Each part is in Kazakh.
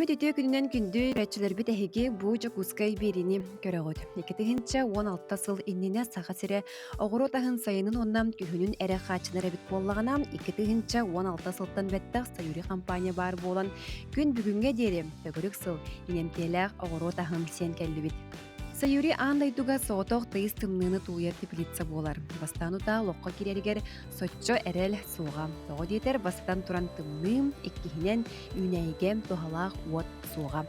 Өлбөмүт үтүө күнүнөн күндү үрэчилербит эһиги буу жакускай биrini көрөгөт. Икетигинче 16 сыл иннине саха сире оҕуру таһын сайынын оннам күһүнүн эре хаачынар эбит буоллагана икетигинче 16 сылтан беттах сайюри компания бар буолан күн бүгүнгө диэри төгөрүк сыл инемтиэлээх оҕуру таһын сиэн келлибит. Сайюри аандайдуга соотох тыйыс тымныыны тууяр теплица буолар. Бастаанута локко кирергер соччо эрел сууга. Тоҕо диэтер бастан туран тымныым иккиһинен үүнэйге тухалаах уот сууга.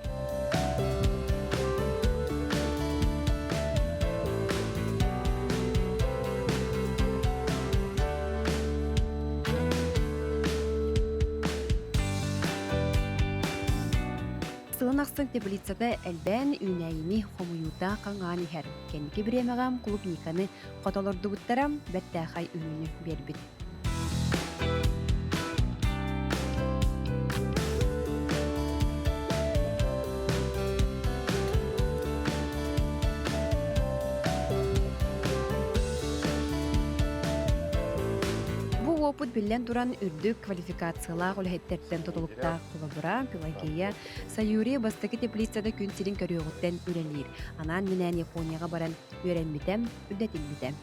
Сылын ақсын теплицада әлбән үнәйіні хомуюта қаңған ихер. Кенники біремеғам клубниканы қотолордубуттарам бәттәхай үнүні бербит. Опыт билен туран үрдүк квалификациялаах үлэһэттерден тотолуктаах кулабыра Пелагея Сайюри бастаки теплицада күн сирин көрүөгүттен үрэлиир. Анан менен Японияга баран үйренмитем, үрдетилмитем.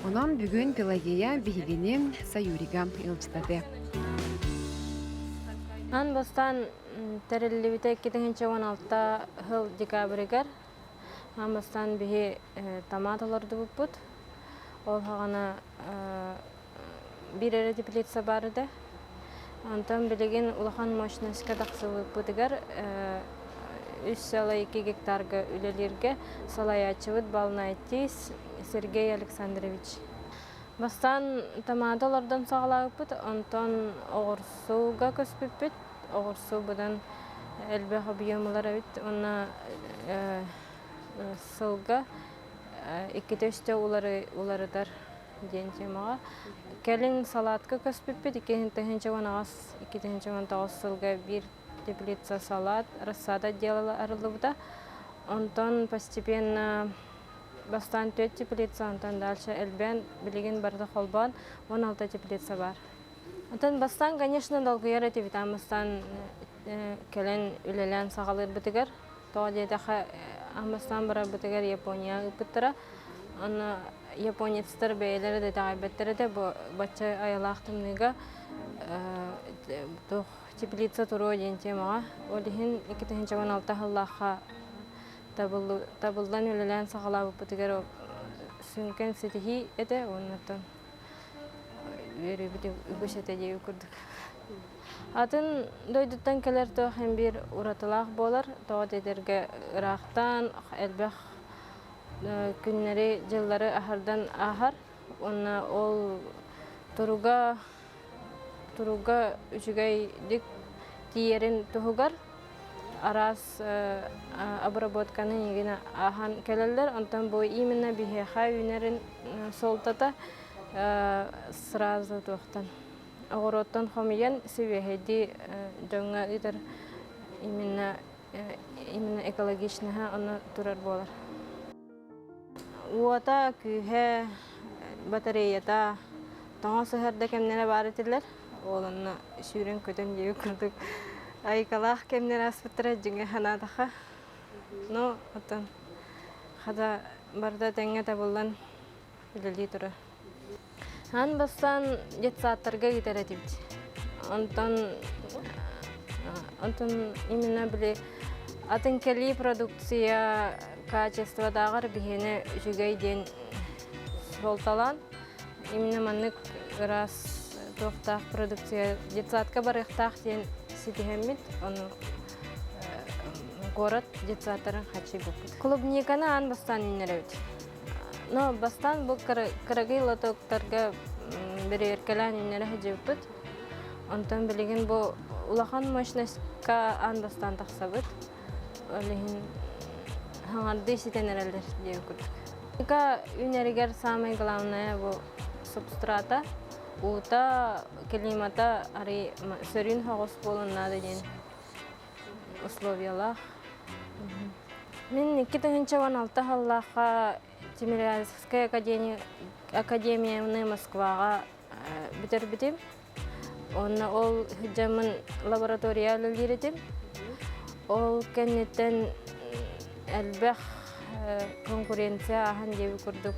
Онон бүгүн Пелагея биһигини Сайюрига ылжытады. Ан бастан терелибите 2016 жыл декабрьгер ан бастан биһи томаталарды буппут. Ол хагана бир эре теплица бар иде. Антон билеген улахан мощностька тахсыбыппытыгар 3,2 гектарга үлелерге салаячыбыт балнайтис Сергей Александрович. Бастан томаталардан сагалааппыт, онтон оҕурсууга көспүппүт. Оҕурсуу будан элбэх объемлар бит, онна сылга иккетөстө уларыдар диэн темага. Келин салатка көспүппүт, иккетинче ванагас, иккетинче ванагас сылга бир теплица салат, рассада делала арылыбыта. Онтон постепенно бастан 4 теплица, онтон дальше элбен билеген барда холбан 16 теплица бар. Онтон бастан, конечно, долгуяр эти витам бастан келен үлелен сагалыр битигер. Тоға дейдаха амастан бара битигер Япония биттара. Аны японецтер бейлері де тағайбеттері де бача аялақтымныға теплица туру ден темаға. Олихин 2016 жыллаға табылдан үлелен сағалабы бұтығыр сүнкен сетихи әді, оннаттан өрі біті үгіш әтеде өкірдік. Атын дойдыттан келер тоқын бір ұратылақ болар, тоға дедерге ұрақтан, әлбәқ күннері жыллары ахардан ахар, онна ол тұруға үшігай дік тиерін тұғығар, арас обработканы негіне ахан келелер, онтан бой именно бихеха үйнерін солтата сразу тоқтан. Оғыроттан хомиян себехеди жоңға үдір именно экологичныға оны тұрар болар. Уата күйе батареята тоңа сығырда кемнері бар етілер, олынна шүрін көтен жеу күрдік. Айкалах кемнер аспыттыра жүңе ханатаха. Но, оттан, хада барда тәңе табылдан үлілі тұры. Ан бастан жетсаттарға кетер әтебді. Онтан именно біле атын кәлі продукция качестводағыр бігені жүгей ден солталан. Именно маннык раз тоқтақ продукция жетсатқа барықтақ ден сетихеммит, оны город детсаттарын хачи буппут. Клубниканы ан бастан инеревит. Но бастан бу кырагый лотоктарга береркелен инере хажыбыт. Онтон билеген бу улахан мощностька ан бастан тахсабыт. Олехин хаңарды сетенерелдер деп көрдүк. Ика үнеригер самый главное бу субстрата. Ута климата ари сөрүн хогос болунна деген условиялах. Мен 2016 халлаха Тимирязевская академияны Москвага битербитим. Онна ол жамын лабораториялы лиретим. Ол кеннеттен әлбәх конкуренция ахан деп күрдік.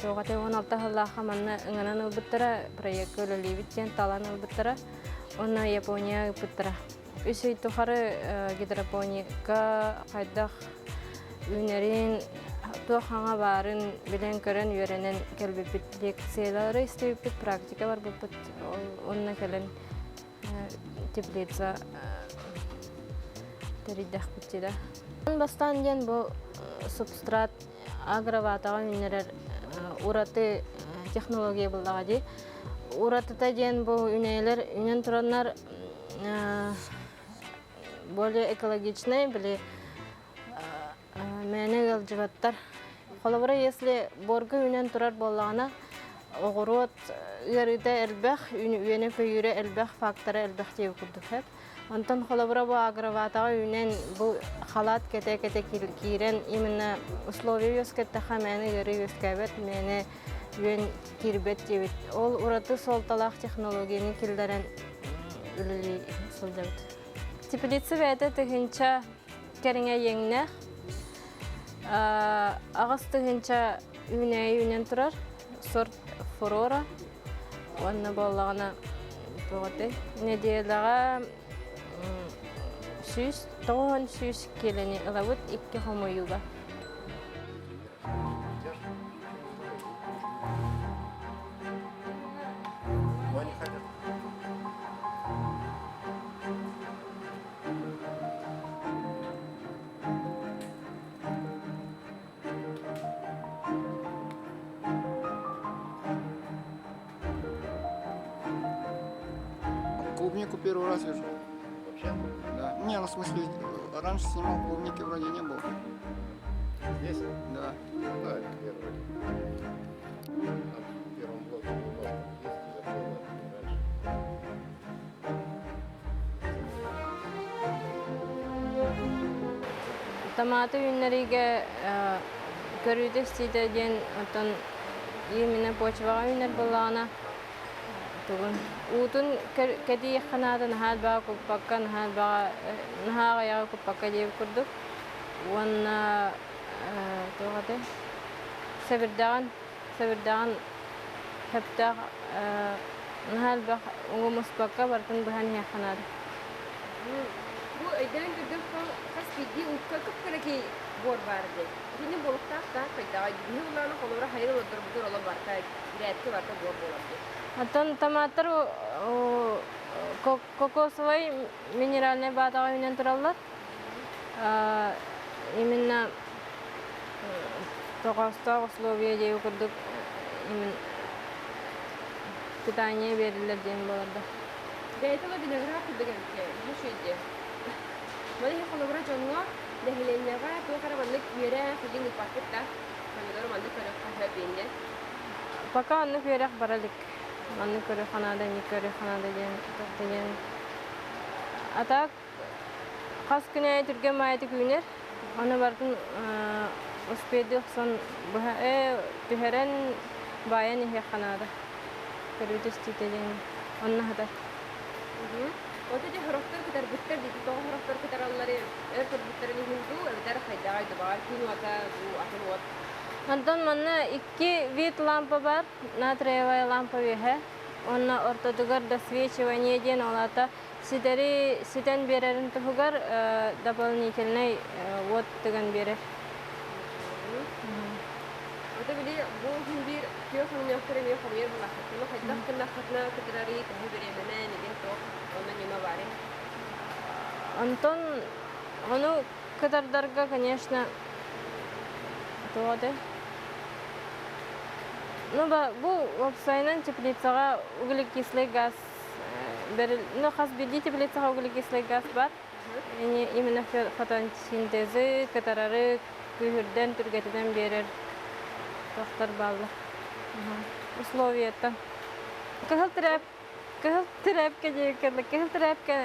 Тоғаты 16 халлаха манна ыңанан ылбыттара, проект өлі биттен талан ылбыттара, онна Япония ылбыттара. Үсей тухары гидропоника қайдақ үнерин туахаңа барын билен көрен үйренен келбепит лекциялары істебепит, практика бар бұппыт, онна келен теплица териддах биттида. Бастан ден бұл субстрат агроватаға үнерер ураты технология бұлдаға де. Уратыта ден бұл үнейлер, үнен тұранлар более экологичный, были мәне ғалжываттар. Қолабыра, если борғы үнен тұрар болағына, оғырот үйерді әлбәқ, үйені көйірі әлбәқ факторы әлбәқ дейі күрдік. Онтан қолабыра бұл агроватаға үнен бұл халат кете-кете кирен, именно условия өскеттіға мәне үйері өскәбет, мәне үйен кирбет дейбет. Ол ұраты солталақ технологияны келдерен үлілі солдабыд. Теплицы бәді түгінші кәріңе еңіне, ағыз түгінші үйнен тұрар, сорт фурора, онны болағына бұғыды. Неделіға тоғын сүйіс келіні ұлабыд 2 хомойуға. Клубнику первый раз вижу. Вообще? Да. Не, ну в смысле, раньше снимал, клубники вроде не было. Здесь? Да. Да, это первый. Там в первом блоке немножко есть, я было раньше. Томаты үнлеріге көрүйді істейді ден отын еміне почваға үнлер болағына. Утун кәді еққанады нахал баға күппаққа, нахаға яғы күппаққа дейіп күрдік. Онна тоғады сәбірдаған көптақ нахал баға оңғы мұспаққа бартын бұхан еққанады. Bu öden gördüm kas bildi ukka kıpkıraki bor vardı. Yine bolukta da kayda. Yine bunların kolora hayır olur budur ola barka. Biretti vardı bor bolakdı. Atan tomatlar кокосовый минеральный батаға үнен тұралар. Именно тоғаста условия дейі күрдік. Питание берілер дейін боларда. Бәйтіла виноград күрдіген ке. Bu şeydi. Bana hiç kolora jonga dehilenlere toqara ballık yere fidin paketta. Kanador mallık para kahve bende. Пока анны көрек баралык. Анны көрек ханада, не көрек ханада деген. Атак қас күнәй түрген майты күнер. Аны бардың успейді ұқсан түхерен баян ехе ханада. Көріді істейді деген. Онны хада. Oto je horoktor kitar bitter di to horoktor kitar allare airport bitter ni hindu adar fayda ayda bar kinu ata bu ahwat Антон манна 2 вид лампа бар, натриевая лампа веhe. Онна ортодугар досвечивание ден олата ситен берерин тугар дополнительный вот тыган берер. Oto bili bu hindir kyo kham nyoktere ni khabier bula khatlo khayda kna khatna kitrari tahi bere mena ni gen to onna нима баре. Антон, кадар дарга, конечно, тоды. Бу опсайнан теплицага углекислый газ хас биди теплицага углекислый газ бар. Именно фотосинтезы, катарары, күрден түргетеден берер. Тоқтар балы. условията. Кыһыл трәпкә дигән, кыһыл трәпкә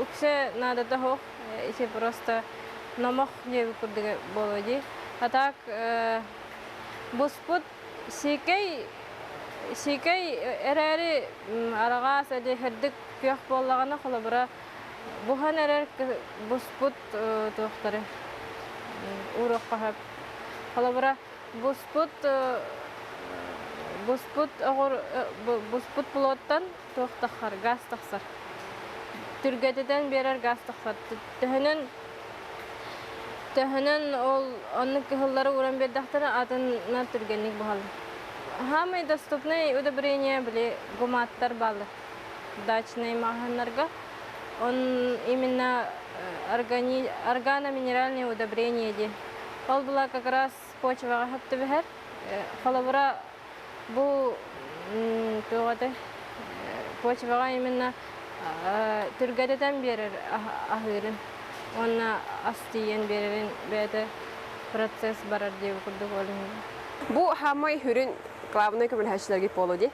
үксе надо того, если просто намах не курдыга болоди. А так буспут сикей эрәри арага сәде хәддик кыях боллагана холобра бухан эрәр буспут тохтары урок кахап холобра буспут плоттан тохтахар газ тахсар түргәтедән берәр газ тахсар төһөнен ол онны кыһыллары уран бердахтары атына түргәнник бахал. Хамы доступный удобрения были гуматтар балы. Дачные магазинларга. Он именно органо-минеральные удобрения ди. Ол была как раз почвага хәтте бәһәр. Халабыра бу тугаты почвага именно түргәтедән берер ахырын. Онна астиен берерин бәде процесс барар дип күрдек олын. Бу хамай хүрүн главный көмөлһәчләргә полоди.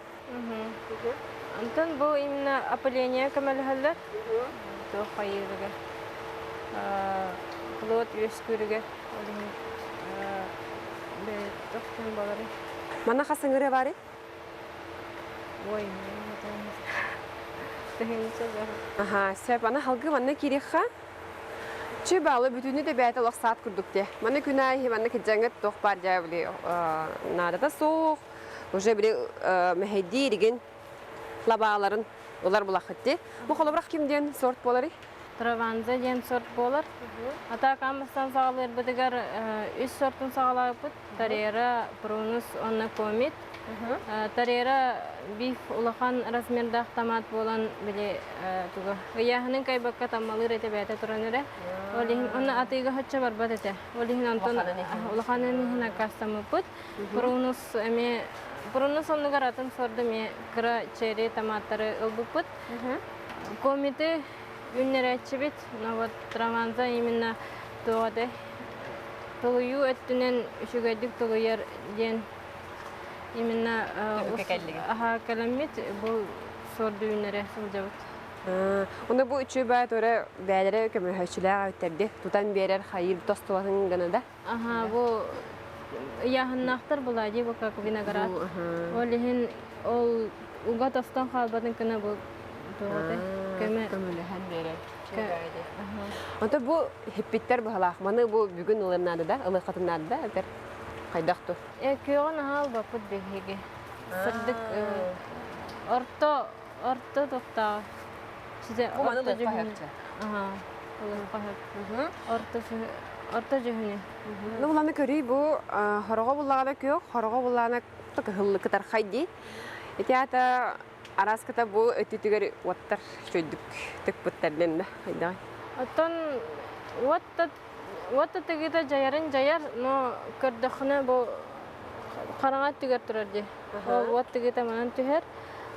Антон бу именно опыление көмөлһәлләр. То хайырга. Плод өскүргә олын. Бе токтан балары. Мана хасыңгыры бары? Ой, Аха, сәп ана халгы манна кириха. Чы балы бүтүнү дә бәйтә лаксат күрдүк дә. Мана күнәй манна киҗәңгәт тох бар җа биле. Нарада соқ. Уже биле мәһәди диген лабаларын улар булахытты. Бу холобрак кимден сорт болары? Траванза ден сорт болар. Ата камыстан сагалар бидигер үс сортун сагалап бит. Тарера, прунус, онна комит. Тарера биф улахан размердах томат болан биле туга. Яһнын кайбакка таммалы рете бәйтә тураныра. Олин онна атыга хача барбат эте. Олин антон улаханын хина кастамы бит. Прунус онны гаратын сорды ме кра черри томаттары ылбыппыт. Комите үннәрәтче бит. Но вот траванза именно тугады. Тулую эттенен үшүгәдик тулуяр ден именно каламит бу сорды үннәре сылжабыт. Онда бу үчү бәт өре бәләре көмөлһәчләр әйттерде. Тутан берер хайыр тостуатын гына да. Бу яһыннахтар була ди бу как виноград. Олихин ол уга тостан халбатын кына бу тугады. Көмөлһән берер. Онда бу хиппиттер бахалак. Маны бу бүгүн ылырнады да, ылы катыннады да, әтер кайдакту. Күйөгөн хал бапыт беге. Сырдык орто токта. Сизе орто жөһүн. Орто жөһүн. Ну буланы көрүй бу хорого буллагада күйөк, хорого буллана токыллы кытар хайди. Этиата араската бу өтүтүгөр оттар чөйдүк төкпөттөрдөн да хайда. Оттон Ватта тегиде жаяр, но көрдөхне бу караңат түгөр турар ди. Ватта тегиде манан түгөр.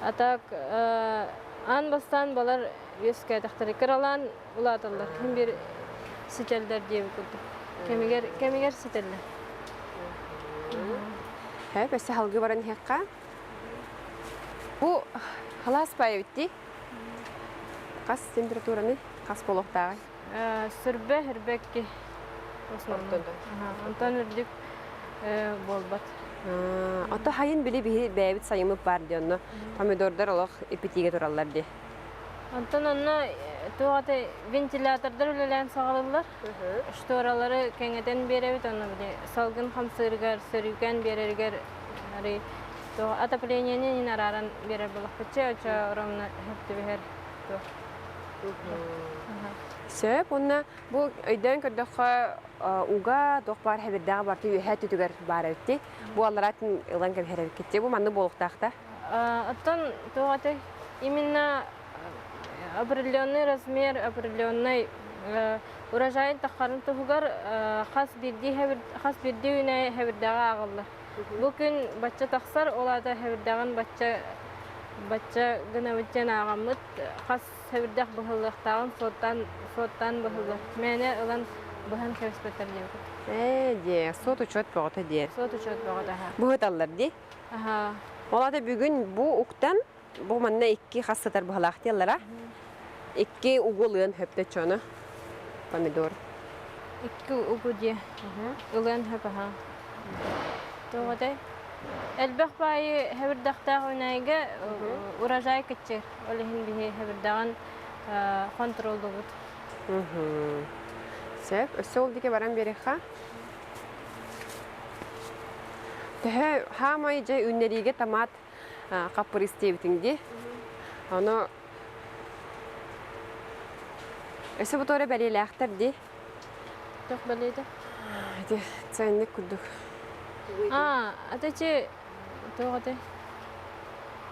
Атак ан бастан балар өскә тахтары кыралан улаталар. Ким бир сителдер дип күрдү. Кемигер сителдер. Бәс халгы баран хакка. Бу халас байытти. Кас температураны кас болохтагы. Сүрбе хербекки. Антон үрдүк болбат. Ата хайын биле бәбит сайымы бар дионно. Помидордар олох эпитиге тураллар ди. Антон анна тугаты вентилятордар үлелән сагалылар. Шторалары кеңеден беребит аны биле. Салгын хамсыргар, сөрүгән берергер. Ари то отоплениене нинараран берер булак. Чача ромна хәтте бер. Сөп, онна бу өйдөн көрдөккө уга докпар хебирдага барты үйәт түгөр бар өтти. Бу алларатын ылан кем херер кетти. Бу манны болуктакта. Оттон тугаты именно определенный размер, определенный урожай тахарын тугар хас бирди үне хебирдага агылды. Бу күн бачча тахсар олада хебирдаган бачча гына баччан агамыт хас хебирдак бахылыктаган соттан бахылды. Мене ылан бахан хебиспеттер дип. Де, сот учет боғыты де. Сот учет бағада. Бұғыт аллар де. Аха. Олады бүгін бұл ұқтан, бұл манна 2 қасытар бұғалақты аллара. 2 уғылын хөпті чоны. Помидор. 2 угу де. Үлен хөп аха. Тоғадай. Әлбәқ байы хәбірдақтағы өнайға урожай кетчер. Олығын бейі хәбірдаған контролды бұд. Сөп, өсі ол деке баран береқа. Тәхі хамай жай үннеріге томат қапыр істебітіңде. Оны өсі бұт оры бәлейлі ақтар де. Тоқ бәлейді? Де, цайыннек күрдік. Атачы тоғадай.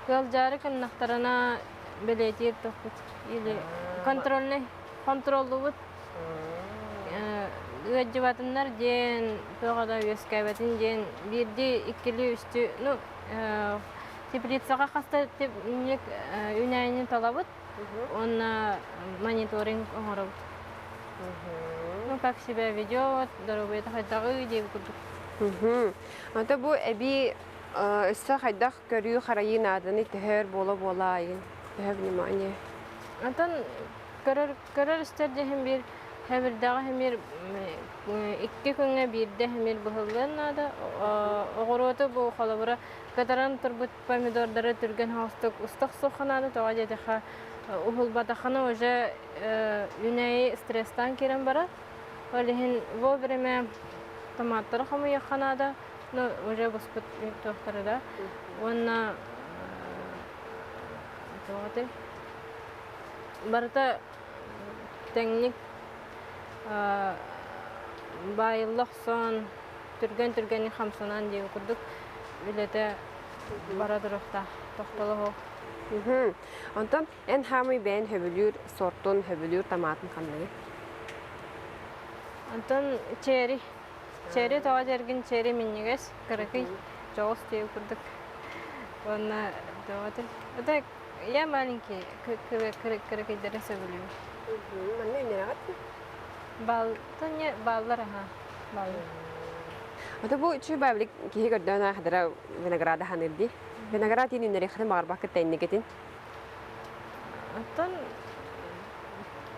Гал жары кіннақтарына бәлейтер тоқ бұд. Или контролды бұд. Гәджіватынлар ден, тоғада өскәбәтін ден, бірді иккілі үсті, теплицаға қаста үнәйінен талабыд, онна мониторинг оңырабыд. Как себя ведет, дорогой, это хайдағы деп күрдік. Anta bu ebi üstü haydak görüyor harayın adını tehir bola ayın. Tehir vнимание. Антон көрөр істерде hem bir Həbirdağı həmir 2 күнгə birdə həmir бұхылын ады. Оғыроты бұл қалабыра қатаран тұрбыт помидордары түрген хауыстық ұстық соқын ады. Тоға дедіға ұғыл батақаны өже үнәйі стресстан керен бара. Олығын бұл біріме томаттары қамы яқан ады. Өже бұспыт тоқтары да. Онына тоғады. Барыта тәңнік байыллық сон түрген қамсынан дейі күрдік үлеті барадыр ұқта тоқталы хоқ. Ondan en hamı ben höbülür, sortun höbülür tomatın kanlığı. Антон чери тоға жерген чери миннегес кырықы жоғыз дейі күрдік. Оны тоғадыр. Это я маленький, кырықыдары сөбілю. Манна үнер ағатты? Баллар аха. Ата bu üçü bablik ki gördüğün hadara vinagrada hanırdı. Vinagrad yeni ünleri xatı mağar bakıt tayinnegetin. Антон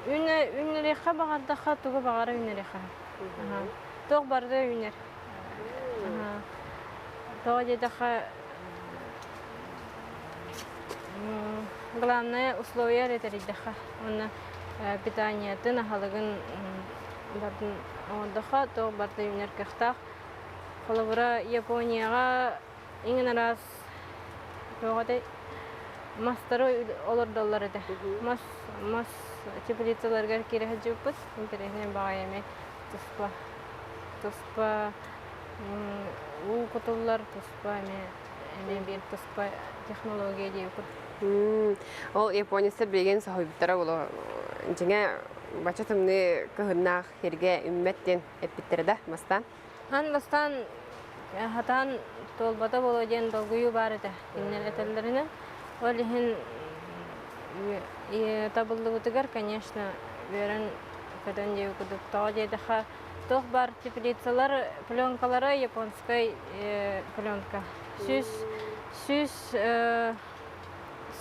үннеріға бағардаға туғы бағары үннеріға. Тоқ барды үннер. Тоға дедіға главное условия ретаридіға. Оны питаниятын ахалығын бардын оңдыға тоқ барды үннер кіқтақ. Қолыбыра Японияға еңін арас тоғадай мастары олар доллары да. Мас теплицаларға кереғі жүппіт. Интернетінен баға еме тұспа ұл құтылар тұспа еме бір тұспа технология дейі Ол Япониясы білген сахойбіттара олы жаңа бачатымны күхіннақ ерге үмметтен әппіттері да мастан? Бастан хатан толбата болу ден долгую бары да. Иннер әтелерінің. Олихин табылдығытығар, конечно, верен көтен деу күдік. Тоға дедіға тоқ бар теплицалар, пленкалары японскай пленка.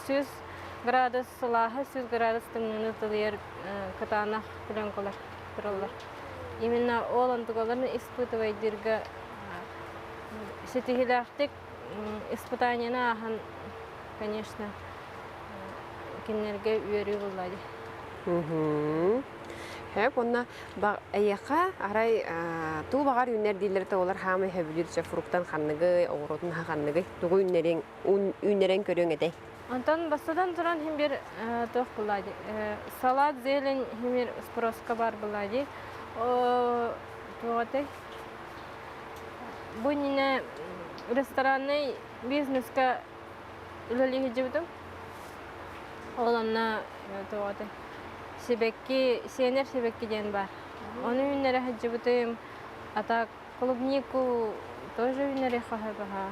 100 градус сылағы, 100 градус тымныңы тылыр катанақ пленкалар тұралар. Именно ол антугаларын испытывайдырға сетихилақтық испытанияны ахан, конечно, кеннерге үйері болады. Hep ona ayağa aray tu bağır ünler dilleri olар hamı hebülürçe fruktan xanlığı, oğrotun xanlığı, tuğu ünlerin körüğün edey. Антон бастадан тұран хем бір тоқ болады. Салат, зелень хем бір спроска бар болады. Туғатай. Бұл нені ресторанный бизнесқа үлілігі жүбдім. Оланна туғатай. Сенер себекки ден бар. Оны үнері жүбдім. Ата клубнику тоже үнері қағай баға.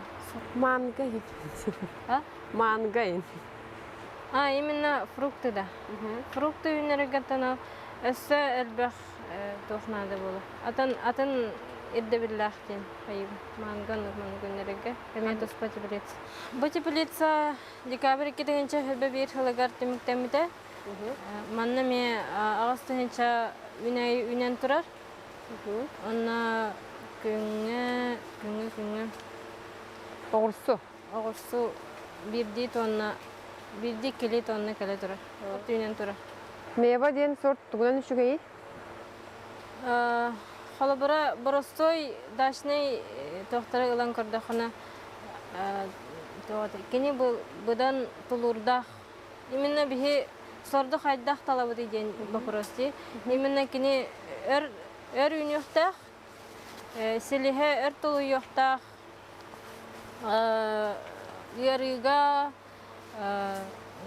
Мангайын. Мангайын. Именно фрукты да. Фрукты үнері гаттана өсі әлбәқ тоқнады болу. Атын ирде биллахтин хайып манган нерге коментус потеплица. Потеплица декабрь 2-нче хәбә бир хәлагар тимиктәмидә. Манна ме агастынча үнән турар. Онна күңе Оғырсу. Огурсу бирди тонна бирди кили тонна кале турар. Үнән турар. Мева ден сорт тугунан үшүгей. Халабара боростой дашный тохтары ылан көрдөхана кини будан тулурдах именно бихи сорды хайдах талабыды ден бопрости именно кини өр үнюхтах селихе өр тулу юхтах ярыга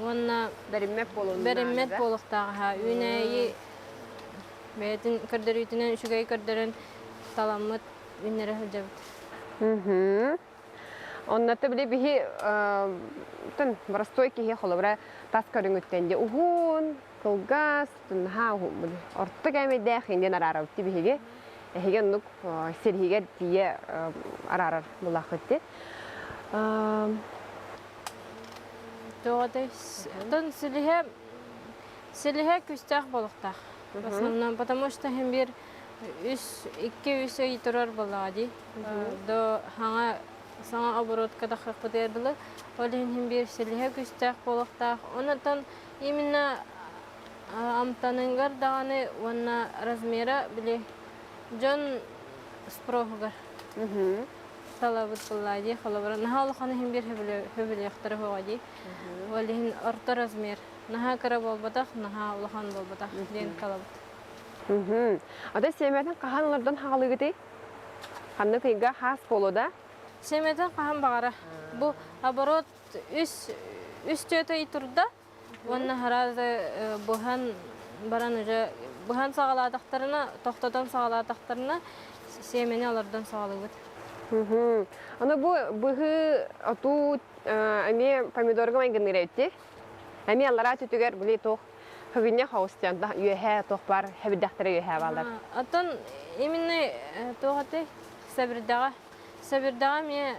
онна Бериммек болуын. береммет болуктага үнәйи бәйтин көрдөрүтүнөн үшүгэй көрдөрөн таламмыт үннере хылжабыт. Оннаты биле бихи тын боростой кихи холобра тас көрүңүттенде угун, кылгас, тын ха орты кәме дәхинден арарабыт бихиге. Эхиген нук серхиге тие арарар булахытты. Тоғадай, тон селихе күстәк болуктах. В основном, потому что хем бир 2-3 ай турар болады. До хаңа саңа оборотка да хакпыдырдылы. Олин хем бир селихе күстәк болуктах. Онотон именно амтаныңгар даганы онна размера биле жон спрохугар. Талабыт болады. Халабара нахал ханы хем бир хөбеле яктыры болады. Олин орта размер. Наха кара болбатах, наха улахан болбатах ден калабыт. Ада семетен каханлардан хагылыгыты. Ханны кыйга хас болода. Семетен кахан багара. Бу оборот үс төтөй турда. Онна харазы бухан баран уже бухан сагаладактарына, токтодан сагаладактарына семени алардан сагалыгыт. Аны бу быгы ату ами помидорга майгынырайты. Ами аллара түтүгер биле тох хөгүнне хаустянда юэхэ тох бар хэбиддактары юэхэ балар. Атын именно тоғаты сабирдага ме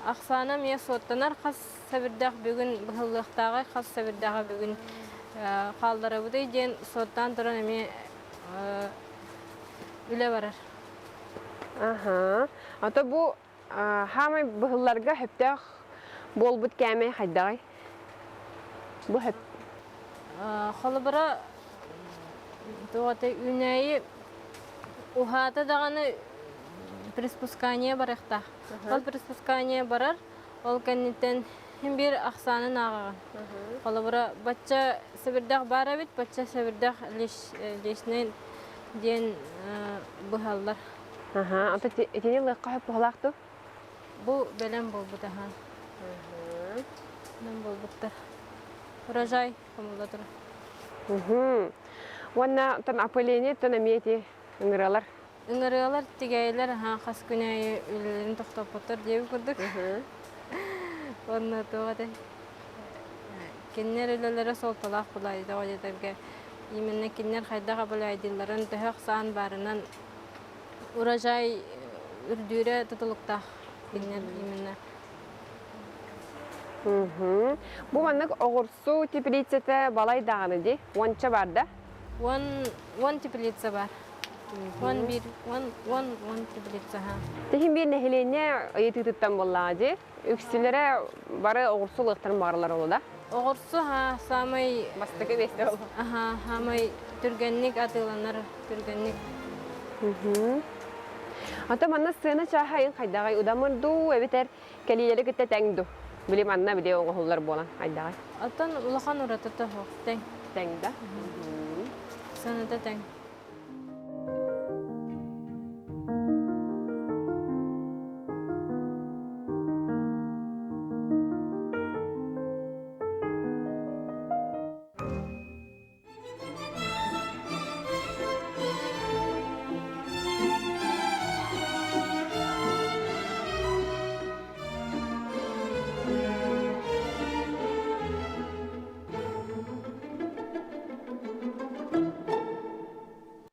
ақсана ме соттанар қас сабирдаг бүгін бұхыллықтағы қас сабирдага бүгін қалдары бұдай ден соттан тұран ме үле барар. Ата бу хамай бұхылларга хэптах болбут кәме хайдагай. Бу хэп Холобара тоғаты үнәйі ухата дағаны приспускание барықта. Ол приспускание барар, ол кәннеттен бир ақсанын ағаған. Холобара бачча сабирдақ бара бит, бачча сабирдақ лешнен ден бұхаллар. Ата тені лыққа хөп бұғалақты? Бұл бәлем бол бұтахан. Бәлем бол бұттар. Урожай комулда тұр. Ванна тан апылені тан әметі үңіралар? Үңіралар тегейлер қас күнәйі үлілерін тоқтап отыр деп көрдік. Онна тоғады. Кеннер үлілері сол талақ бұлайды оғадетерге. Именно кеннер қайдаға бұлайдыларын түхіқ саан барынан урожай үрдүйре тұтылықтақ. Кеннер именно. Бу маннык оғырсу теплицеті балай дағаны де, онча бар да? Он теплица бар. Он теплица. Техин бір нәхелене еті тұттан болады, үксілері бары оғырсу лықтарын барылар олы да? Оғырсу самай... Бастықы бесті ол. Самай түргенник атыланар, түргенник. Ата манна сыны чахайын қайдағай, ұдамырду әбетер кәлиелі күтті тәңді. Білем анна біле оғылар болан қайдағай. Atan ulakan urata tuh, teng. Тәң да? Sana tuh teng.